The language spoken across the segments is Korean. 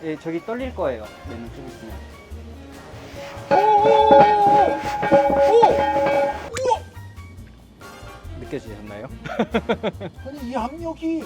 예, 저기 떨릴 거예요. 맨눈 뜨고 있으면. 느껴지셨나요? 아니 이 압력이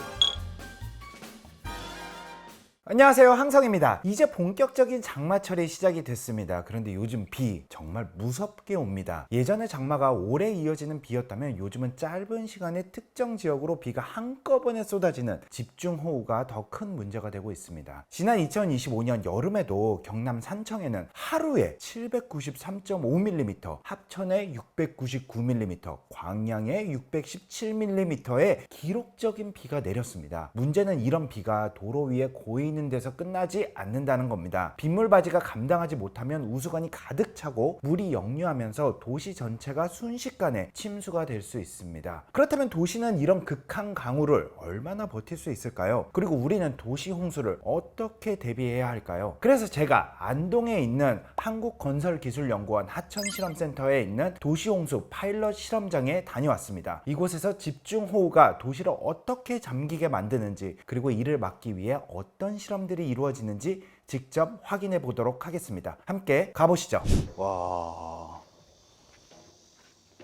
안녕하세요, 항성입니다. 이제 본격적인 장마철이 시작이 됐습니다. 그런데 요즘 비 정말 무섭게 옵니다. 예전에 장마가 오래 이어지는 비였다면 요즘은 짧은 시간에 특정 지역으로 비가 한꺼번에 쏟아지는 집중호우가 더 큰 문제가 되고 있습니다. 지난 2025년 여름에도 경남 산청에는 하루에 793.5mm, 합천에 699mm, 광양에 617mm의 기록적인 비가 내렸습니다. 문제는 이런 비가 도로 위에 고이는 데서 끝나지 않는다는 겁니다. 빗물바지가 감당하지 못하면 우수관이 가득 차고 물이 역류하면서 도시 전체가 순식간에 침수가 될 수 있습니다. 그렇다면 도시는 이런 극한 강우를 얼마나 버틸 수 있을까요? 그리고 우리는 도시 홍수를 어떻게 대비해야 할까요? 그래서 제가 안동에 있는 한국건설기술연구원 하천실험센터에 있는 도시홍수 파일럿 실험장에 다녀왔습니다. 이곳에서 집중호우가 도시를 어떻게 잠기게 만드는지, 그리고 이를 막기 위해 어떤 실험들이 이루어지는지 직접 확인해 보도록 하겠습니다. 함께 가보시죠. 와,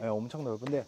네, 엄청 넓은데.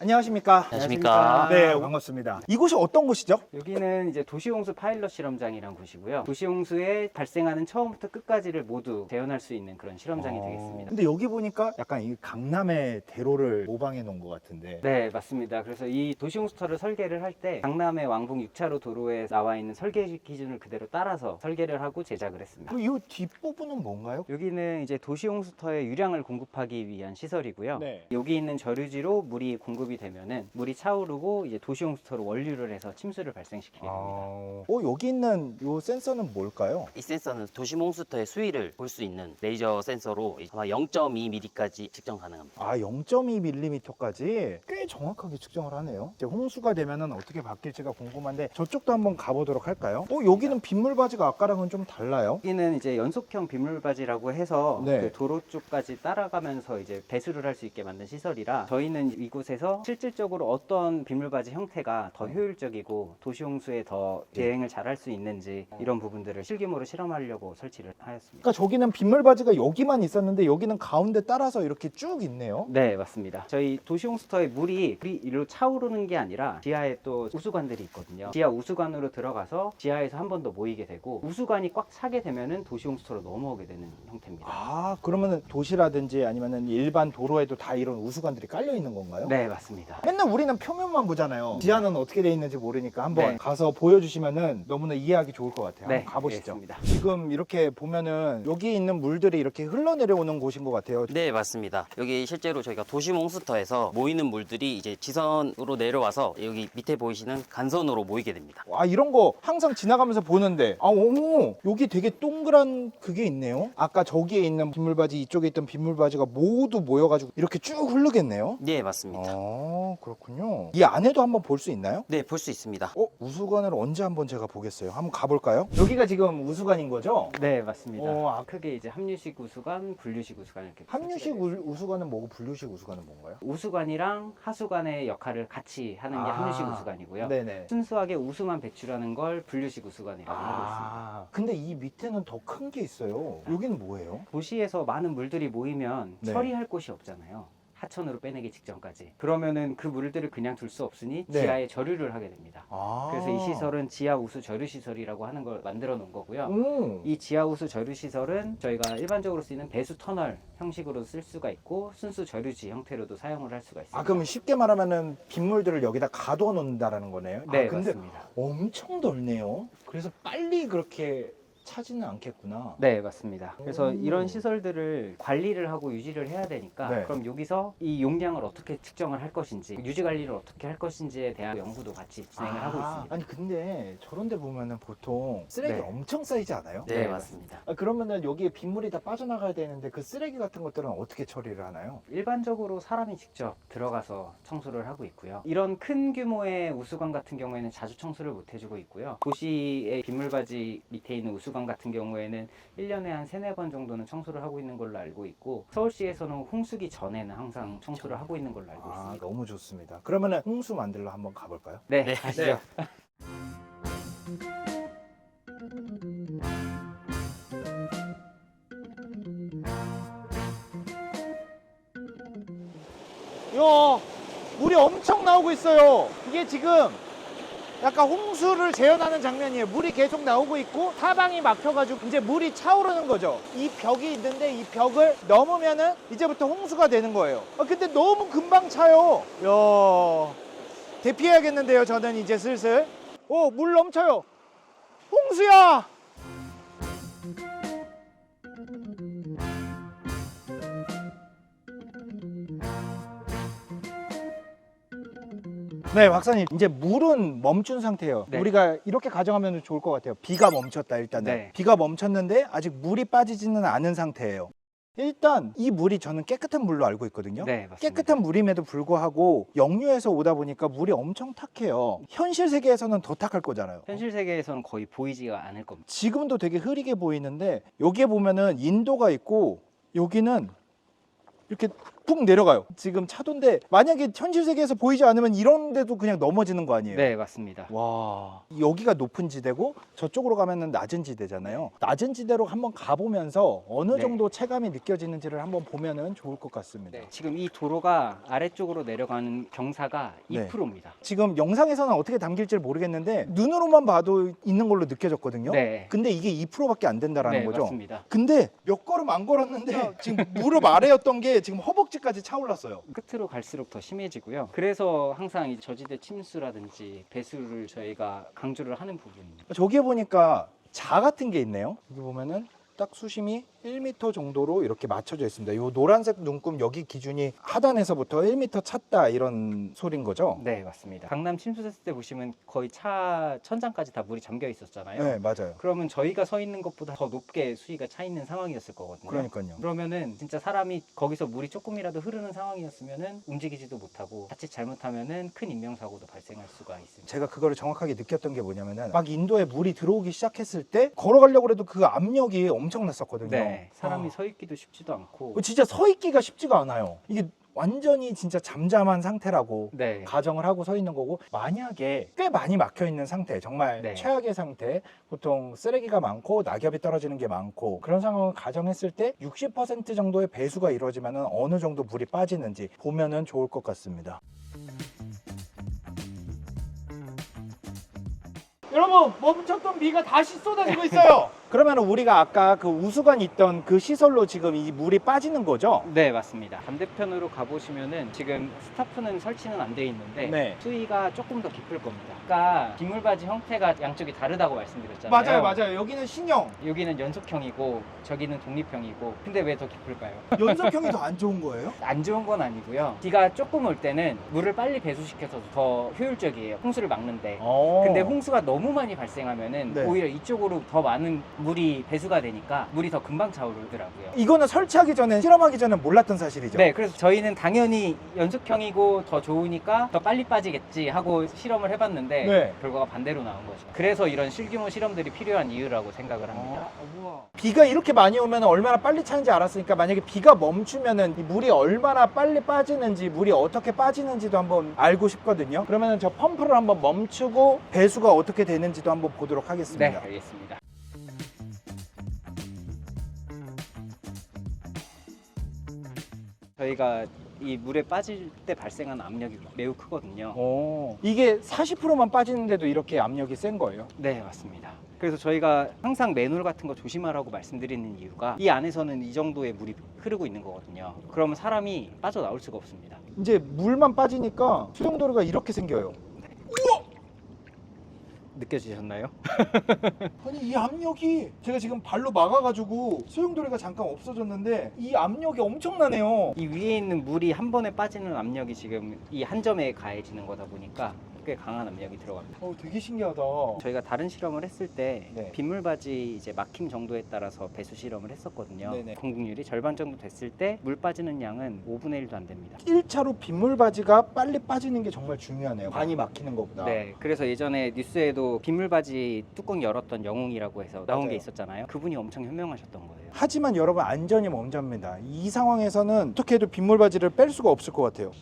안녕하십니까? 안녕하십니까? 네, 반갑습니다. 이곳이 어떤 곳이죠? 여기는 이제 도시홍수 파일럿 실험장이라는 곳이고요. 도시홍수에 발생하는 처음부터 끝까지를 모두 재현할 수 있는 그런 실험장이 되겠습니다. 근데 여기 보니까 약간 이 강남의 대로를 모방해 놓은 것 같은데. 네, 맞습니다. 그래서 이 도시홍수터를 설계를 할 때 강남의 왕복 6차로 도로에 나와 있는 설계 기준을 그대로 따라서 설계를 하고 제작을 했습니다. 그럼 이 뒷부분은 뭔가요? 여기는 이제 도시홍수터의 유량을 공급하기 위한 시설이고요. 네. 여기 있는 저류지로 물이 공급이 되면은 물이 차오르고 이제 도시홍수터로 원류를 해서 침수를 발생시키게 됩니다. 여기 있는 이 센서는 뭘까요? 이 센서는 도시몽스터의 수위를 볼 수 있는 레이저 센서로 아마 0.2mm까지 측정 가능합니다. 0.2mm까지 꽤 정확하게 측정을 하네요. 이제 홍수가 되면은 어떻게 바뀔지가 궁금한데 저쪽도 한번 가보도록 할까요? 여기는 빗물바지가 아까랑은 좀 달라요. 여기는 이제 연속형 빗물바지라고 해서 네. 그 도로 쪽까지 따라가면서 이제 배수를 할 수 있게 만든 시설이라 저희는 이곳에서 실질적으로 어떤 빗물바지 형태가 더 효율적이고 도시홍수에 더 대응을 잘할 수 있는지 이런 부분들을 실기물로 실험하려고 설치를 하였습니다. 그러니까 저기는 빗물바지가 여기만 있었는데 여기는 가운데 따라서 이렇게 쭉 있네요. 네, 맞습니다. 저희 도시홍수터의 물이 일로 차오르는 게 아니라 지하에 또 우수관들이 있거든요. 지하 우수관으로 들어가서 지하에서 한 번 더 모이게 되고 우수관이 꽉 차게 되면은 도시홍수터로 넘어오게 되는 형태입니다. 그러면은 도시라든지 아니면은 일반 도로에도 다 이런 우수관들이 깔려 있는 건가요? 네, 맞습니다. 맨날 우리는 표면만 보잖아요. 지하는 어떻게 돼 있는지 모르니까 한번 네. 가서 보여주시면은 너무나 이해하기 좋을 것 같아요. 네, 한번 가보시죠. 알겠습니다. 지금 이렇게 보면은 여기 있는 물들이 이렇게 흘러내려오는 곳인 것 같아요. 네, 맞습니다. 여기 실제로 저희가 도시몽스터에서 모이는 물들이 이제 지선으로 내려와서 여기 밑에 보이시는 간선으로 모이게 됩니다. 이런 거 항상 지나가면서 보는데 어머, 여기 되게 동그란 그게 있네요. 아까 저기에 있는 빗물바지, 이쪽에 있던 빗물바지가 모두 모여가지고 이렇게 쭉 흐르겠네요. 네, 맞습니다. 그렇군요. 이 안에도 한번 볼 수 있나요? 네, 볼 수 있습니다. 우수관을 언제 한번 제가 보겠어요. 한번 가볼까요? 여기가 지금 우수관인 거죠? 네, 맞습니다. 아, 크게 이제 합류식 우수관, 분류식 우수관 이렇게 합류식 우수관은 뭐고 분류식 우수관은 뭔가요? 우수관이랑 하수관의 역할을 같이 하는 게 합류식 우수관이고요. 네네. 순수하게 우수만 배출하는 걸 분류식 우수관이라고 하고 있습니다. 근데 이 밑에는 더 큰 게 있어요. 여기는 뭐예요? 도시에서 많은 물들이 모이면 네. 처리할 곳이 없잖아요. 하천으로 빼내기 직전까지. 그러면은 그 물들을 그냥 둘 수 없으니 네. 지하에 저류를 하게 됩니다. 그래서 이 시설은 지하 우수 저류 시설이라고 하는 걸 만들어 놓은 거고요. 이 지하 우수 저류 시설은 저희가 일반적으로 쓰이는 배수 터널 형식으로 쓸 수가 있고 순수 저류지 형태로도 사용을 할 수가 있습니다. 그럼 쉽게 말하면은 빗물들을 여기다 가둬 놓는다라는 거네요? 네, 근데 맞습니다. 엄청 넓네요. 그래서 빨리 그렇게 차지는 않겠구나. 네, 맞습니다. 그래서 이런 시설들을 관리를 하고 유지를 해야 되니까 네. 그럼 여기서 이 용량을 어떻게 측정을 할 것인지 유지 관리를 어떻게 할 것인지에 대한 연구도 같이 진행을 하고 있습니다. 아니 근데 저런 데 보면은 보통 쓰레기 네. 엄청 쌓이지 않아요? 네, 맞습니다. 그러면은 여기에 빗물이 다 빠져나가야 되는데 그 쓰레기 같은 것들은 어떻게 처리를 하나요? 일반적으로 사람이 직접 들어가서 청소를 하고 있고요. 이런 큰 규모의 우수관 같은 경우에는 자주 청소를 못 해주고 있고요. 도시의 빗물바지 밑에 있는 우수관 같은 경우에는 1년에 한 3-4번 정도는 청소를 하고 있는 걸로 알고 있고 서울시에서는 홍수기 전에는 항상 청소를 하고 있는 걸로 알고 있습니다. 너무 좋습니다. 그러면은 홍수 만들러 한번 가볼까요? 네, 네. 가시죠. 야, 물이 엄청 나오고 있어요. 이게 지금 약간 홍수를 재현하는 장면이에요. 물이 계속 나오고 있고 사방이 막혀가지고 이제 물이 차오르는 거죠. 이 벽이 있는데 이 벽을 넘으면은 이제부터 홍수가 되는 거예요. 근데 너무 금방 차요. 야, 대피해야겠는데요. 저는 이제 슬슬. 물 넘쳐요. 홍수야. 네, 박사님. 이제 물은 멈춘 상태예요. 네. 우리가 이렇게 가정하면 좋을 것 같아요. 비가 멈췄다, 일단은. 네. 비가 멈췄는데 아직 물이 빠지지는 않은 상태예요. 일단 이 물이 저는 깨끗한 물로 알고 있거든요. 네, 맞습니다. 깨끗한 물임에도 불구하고 역류에서 오다 보니까 물이 엄청 탁해요. 현실 세계에서는 더 탁할 거잖아요. 현실 세계에서는 거의 보이지가 않을 겁니다. 지금도 되게 흐리게 보이는데 여기에 보면은 인도가 있고 여기는 이렇게 푹 내려가요. 지금 차도인데 만약에 현실 세계에서 보이지 않으면 이런 데도 그냥 넘어지는 거 아니에요? 네, 맞습니다. 와, 여기가 높은 지대고 저쪽으로 가면은 낮은 지대잖아요. 낮은 지대로 한번 가보면서 어느 네. 정도 체감이 느껴지는지를 한번 보면은 좋을 것 같습니다. 네, 지금 이 도로가 아래쪽으로 내려가는 경사가 네. 2%입니다. 지금 영상에서는 어떻게 담길지 모르겠는데 눈으로만 봐도 있는 걸로 느껴졌거든요. 네. 근데 이게 2%밖에 안 된다라는 네, 거죠. 맞습니다. 근데 몇 걸음 안 걸었는데 지금 무릎 아래였던 게 지금 허벅지까지 차올랐어요. 끝으로 갈수록 더 심해지고요. 그래서 항상 이 저지대 침수라든지 배수를 저희가 강조를 하는 부분입니다. 저기에 보니까 자 같은 게 있네요. 여기 보면은 딱 수심이 1m 정도로 이렇게 맞춰져 있습니다. 이 노란색 눈금 여기 기준이 하단에서부터 1m 찼다 이런 소린 거죠? 네, 맞습니다. 강남 침수됐을 때 보시면 거의 차 천장까지 다 물이 잠겨 있었잖아요. 네, 맞아요. 그러면 저희가 서 있는 것보다 더 높게 수위가 차 있는 상황이었을 거거든요. 그러니까요. 그러면은 진짜 사람이 거기서 물이 조금이라도 흐르는 상황이었으면은 움직이지도 못하고 자칫 잘못하면은 큰 인명사고도 발생할 수가 있습니다. 제가 그거를 정확하게 느꼈던 게 뭐냐면은 막 인도에 물이 들어오기 시작했을 때 걸어가려고 해도 그 압력이 엄청났었거든요. 네, 사람이 서 있기도 쉽지도 않고. 진짜 서 있기가 쉽지가 않아요. 이게 완전히 진짜 잠잠한 상태라고 네, 가정을 하고 서 있는 거고, 만약에 꽤 많이 막혀 있는 상태, 정말 네. 최악의 상태, 보통 쓰레기가 많고 낙엽이 떨어지는 게 많고 그런 상황을 가정했을 때 60% 정도의 배수가 이루어지면 어느 정도 물이 빠지는지 보면은 좋을 것 같습니다. 여러분, 멈췄던 비가 다시 쏟아지고 있어요. 그러면 우리가 아까 그 우수관 있던 그 시설로 지금 이 물이 빠지는 거죠? 네, 맞습니다. 반대편으로 가보시면은 지금 스타프는 설치는 안 돼 있는데 네. 수위가 조금 더 깊을 겁니다. 아까 빗물바지 형태가 양쪽이 다르다고 말씀드렸잖아요. 맞아요. 여기는 신형. 여기는 연속형이고 저기는 독립형이고. 근데 왜 더 깊을까요? 연속형이 더 안 좋은 거예요? 안 좋은 건 아니고요. 비가 조금 올 때는 물을 빨리 배수시켜서 더 효율적이에요. 홍수를 막는데. 근데 홍수가 너무 많이 발생하면은 네. 오히려 이쪽으로 더 많은 물이 배수가 되니까 물이 더 금방 차오르더라고요. 이거는 설치하기 전에, 실험하기 전에 몰랐던 사실이죠? 네, 그래서 저희는 당연히 연속형이고 더 좋으니까 더 빨리 빠지겠지 하고 실험을 해봤는데 네. 결과가 반대로 나온 거죠. 그래서 이런 실규모 실험들이 필요한 이유라고 생각을 합니다. 비가 이렇게 많이 오면 얼마나 빨리 차는지 알았으니까 만약에 비가 멈추면은 이 물이 얼마나 빨리 빠지는지, 물이 어떻게 빠지는지도 한번 알고 싶거든요. 그러면은 저 펌프를 한번 멈추고 배수가 어떻게 되는지도 한번 보도록 네, 하겠습니다. 알겠습니다. 저희가 이 물에 빠질 때 발생하는 압력이 매우 크거든요. 이게 40%만 빠지는데도 이렇게 압력이 센 거예요? 네, 맞습니다. 그래서 저희가 항상 매놀 같은 거 조심하라고 말씀드리는 이유가 이 안에서는 이 정도의 물이 흐르고 있는 거거든요. 그러면 사람이 빠져나올 수가 없습니다. 이제 물만 빠지니까 수용도로가 이렇게 생겨요. 느껴지셨나요? 아니, 이 압력이, 제가 지금 발로 막아가지고 소용돌이가 잠깐 없어졌는데 이 압력이 엄청나네요. 이 위에 있는 물이 한 번에 빠지는 압력이 지금 이 한 점에 가해지는 거다 보니까 꽤 강한 압력이 들어갑니다. 되게 신기하다. 저희가 다른 실험을 했을 때 네. 빗물바지 이제 막힘 정도에 따라서 배수 실험을 했었거든요. 네네. 공급률이 절반 정도 됐을 때 물 빠지는 양은 5분의 1도 안 됩니다. 1차로 빗물바지가 빨리 빠지는 게 정말 중요하네요. 많이 막히는 것보다. 네, 그래서 예전에 뉴스에도 빗물바지 뚜껑 열었던 영웅이라고 해서 나온 맞아요. 게 있었잖아요. 그분이 엄청 현명하셨던 거예요. 하지만 여러분, 안전이 먼저입니다. 이 상황에서는 어떻게 해도 빗물바지를 뺄 수가 없을 것 같아요.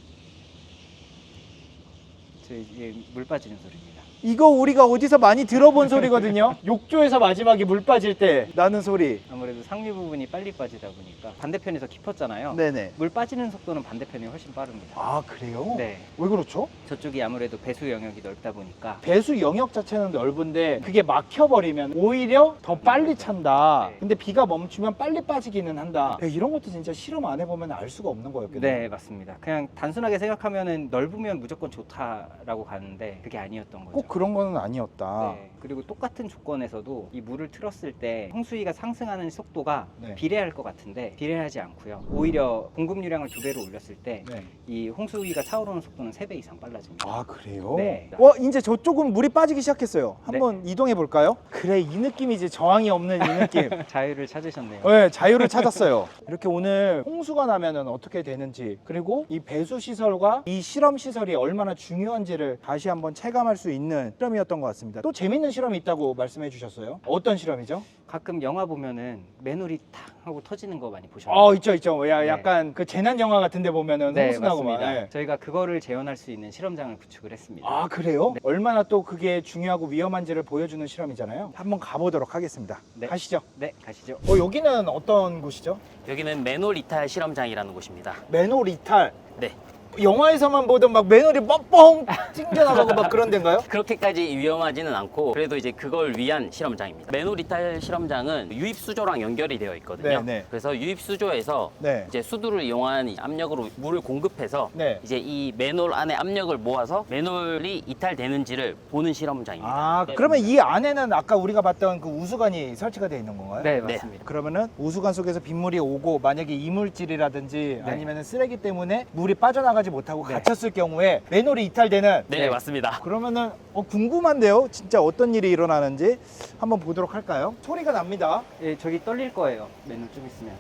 이제 물 빠지는 소리입니다. 이거 우리가 어디서 많이 들어본 소리거든요. 욕조에서 마지막에 물 빠질 때 나는 소리. 아무래도 상류 부분이 빨리 빠지다 보니까 반대편에서 깊었잖아요. 네네. 물 빠지는 속도는 반대편이 훨씬 빠릅니다. 아, 그래요? 네. 왜 그렇죠? 저쪽이 아무래도 배수 영역이 넓다 보니까 배수 영역 자체는 넓은데 그게 막혀버리면 오히려 더 빨리 찬다. 네. 근데 비가 멈추면 빨리 빠지기는 한다. 야, 이런 것도 진짜 실험 안 해보면 알 수가 없는 거였겠네요. 네, 맞습니다. 그냥 단순하게 생각하면은 넓으면 무조건 좋다라고 가는데 그게 아니었던 거죠. 꼭 그런 거는 아니었다. 네. 그리고 똑같은 조건에서도 이 물을 틀었을 때 홍수위가 상승하는 속도가 네. 비례할 것 같은데 비례하지 않고요. 오히려 공급유량을 2배로 올렸을 때 이 네. 홍수위가 차오르는 속도는 3배 이상 빨라집니다. 아, 그래요? 네. 이제 저쪽은 물이 빠지기 시작했어요. 한번 이동해 볼까요? 그래, 이 느낌이지. 저항이 없는 이 느낌. 자유를 찾으셨네요. 네, 자유를 찾았어요. 이렇게 오늘 홍수가 나면은 어떻게 되는지, 그리고 이 배수 시설과 이 실험 시설이 얼마나 중요한지를 다시 한번 체감할 수 있는 실험이었던 것 같습니다. 또 재밌는 실험이 있다고 말씀해 주셨어요. 어떤 실험이죠? 가끔 영화 보면은 맨홀이 탁 하고 터지는 거 많이 보셨나요? 있죠. 야, 네. 약간 그 재난 영화 같은데 보면은 네, 홍수 나고 막. 맞습니다. 네. 저희가 그거를 재현할 수 있는 실험장을 구축을 했습니다. 아, 그래요? 네. 얼마나 또 그게 중요하고 위험한지를 보여주는 실험이잖아요. 한번 가보도록 하겠습니다. 네. 가시죠. 네, 가시죠. 여기는 어떤 곳이죠? 여기는 맨홀 이탈 실험장이라는 곳입니다. 맨홀 이탈. 네. 영화에서만 보던 막 맨홀이 뻥뻥 찡겨나가고 막 그런 데인가요? 그렇게까지 위험하지는 않고 그래도 이제 그걸 위한 실험장입니다. 맨홀 이탈 실험장은 유입 수조랑 연결이 되어 있거든요. 네. 그래서 유입 수조에서 네. 이제 수두를 이용한 이 압력으로 물을 공급해서 네. 이제 이 맨홀 안에 압력을 모아서 맨홀이 이탈되는지를 보는 실험장입니다. 아, 네. 그러면 이 안에는 아까 우리가 봤던 그 우수관이 설치가 되어 있는 건가요? 네, 맞습니다. 그러면은 우수관 속에서 빗물이 오고 만약에 이물질이라든지 네. 아니면 쓰레기 때문에 물이 빠져나가지 못하고 네. 갇혔을 경우에 맨홀이 이탈되는. 네, 네. 맞습니다. 그러면은 궁금한데요. 진짜 어떤 일이 일어나는지 한번 보도록 할까요? 소리가 납니다. 예, 저기 떨릴 거예요. 맨홀 좀 있으면.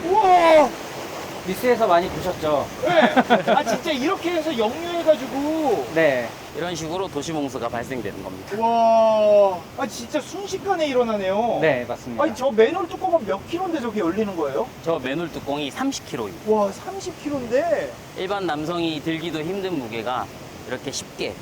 우와! 뉴스에서 많이 보셨죠? 네. 아, 진짜 이렇게 해서 역류해가지고. 네. 이런 식으로 도시봉수가 발생되는 겁니다. 와, 진짜 순식간에 일어나네요. 네, 맞습니다. 아니, 저 맨홀 뚜껑은 몇 킬로인데 저게 열리는 거예요? 저 맨홀 뚜껑이 30kg입니다. 와, 30킬로인데 일반 남성이 들기도 힘든 무게가 이렇게 쉽게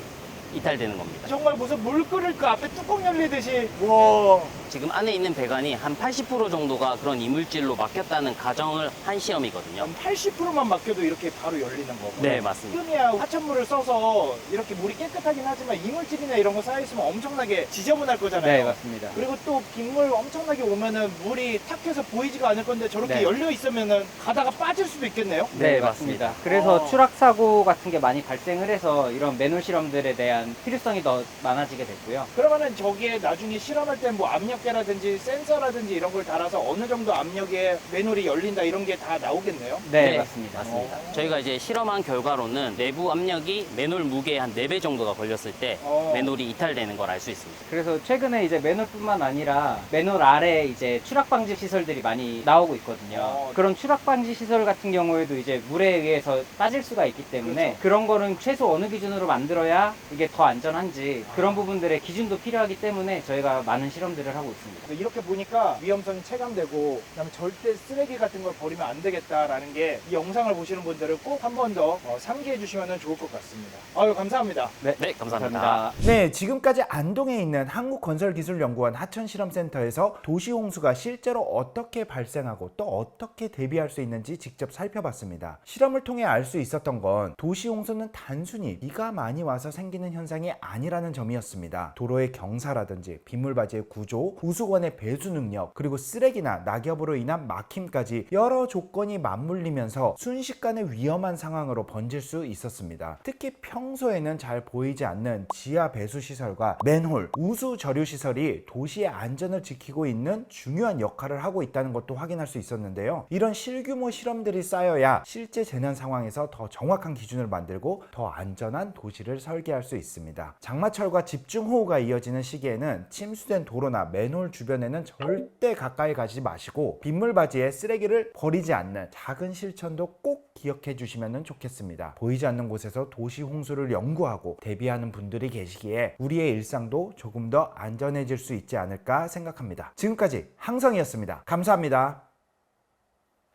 이탈되는 겁니다. 정말 무슨 물 끓을 그 앞에 뚜껑 열리듯이. 와. 지금 안에 있는 배관이 한 80% 정도가 그런 이물질로 막혔다는 가정을 한 시험이거든요. 80%만 막혀도 이렇게 바로 열리는 거고. 네, 맞습니다. 지금이야 하천물을 써서 이렇게 물이 깨끗하긴 하지만 이물질이나 이런 거 쌓여있으면 엄청나게 지저분할 거잖아요. 네, 맞습니다. 그리고 또 빗물 엄청나게 오면은 물이 탁해서 보이지가 않을 건데 저렇게 네. 열려 있으면은 가다가 빠질 수도 있겠네요. 네, 맞습니다. 그래서 추락 사고 같은 게 많이 발생을 해서 이런 맨홀 실험들에 대한 필요성이 더 많아지게 됐고요. 그러면은 저기에 나중에 실험할 때 뭐 압력계라든지 센서라든지 이런 걸 달아서 어느 정도 압력에 맨홀이 열린다 이런 게 다 나오겠네요. 네, 맞습니다. 맞습니다. 저희가 이제 실험한 결과로는 내부 압력이 맨홀 무게의 한 4배 정도가 걸렸을 때 맨홀이 이탈되는 걸 알 수 있습니다. 그래서 최근에 이제 맨홀뿐만 아니라 맨홀 아래 이제 추락 방지 시설들이 많이 나오고 있거든요. 그런 추락 방지 시설 같은 경우에도 이제 물에 의해서 빠질 수가 있기 때문에 그런 거는 최소 어느 기준으로 만들어야 이게 더 안전한지 그런 부분들의 기준도 필요하기 때문에 저희가 많은 실험들을 하고 있습니다. 이렇게 보니까 위험성이 체감되고 그다음에 절대 쓰레기 같은 걸 버리면 안 되겠다라는 게 이 영상을 보시는 분들은 꼭 한 번 더 상기해 주시면 좋을 것 같습니다. 아유, 감사합니다. 네, 감사합니다. 네, 지금까지 안동에 있는 한국건설기술연구원 하천실험센터에서 도시홍수가 실제로 어떻게 발생하고 또 어떻게 대비할 수 있는지 직접 살펴봤습니다. 실험을 통해 알 수 있었던 건 도시홍수는 단순히 비가 많이 와서 생기는 현상이 아니라는 점이었습니다. 도로의 경사라든지 빗물바지의 구조, 우수관의 배수 능력, 그리고 쓰레기나 낙엽으로 인한 막힘까지 여러 조건이 맞물리면서 순식간에 위험한 상황으로 번질 수 있었습니다. 특히 평소에는 잘 보이지 않는 지하 배수 시설과 맨홀, 우수 저류 시설이 도시의 안전을 지키고 있는 중요한 역할을 하고 있다는 것도 확인할 수 있었는데요. 이런 실규모 실험들이 쌓여야 실제 재난 상황에서 더 정확한 기준을 만들고 더 안전한 도시를 설계할 수 있습니다. 장마철과 집중호우가 이어지는 시기에는 침수된 도로나 맨홀 주변에는 절대 가까이 가지 마시고 빗물바지에 쓰레기를 버리지 않는 작은 실천도 꼭 기억해 주시면 좋겠습니다. 보이지 않는 곳에서 도시 홍수를 연구하고 대비하는 분들이 계시기에 우리의 일상도 조금 더 안전해질 수 있지 않을까 생각합니다. 지금까지 항성이었습니다. 감사합니다.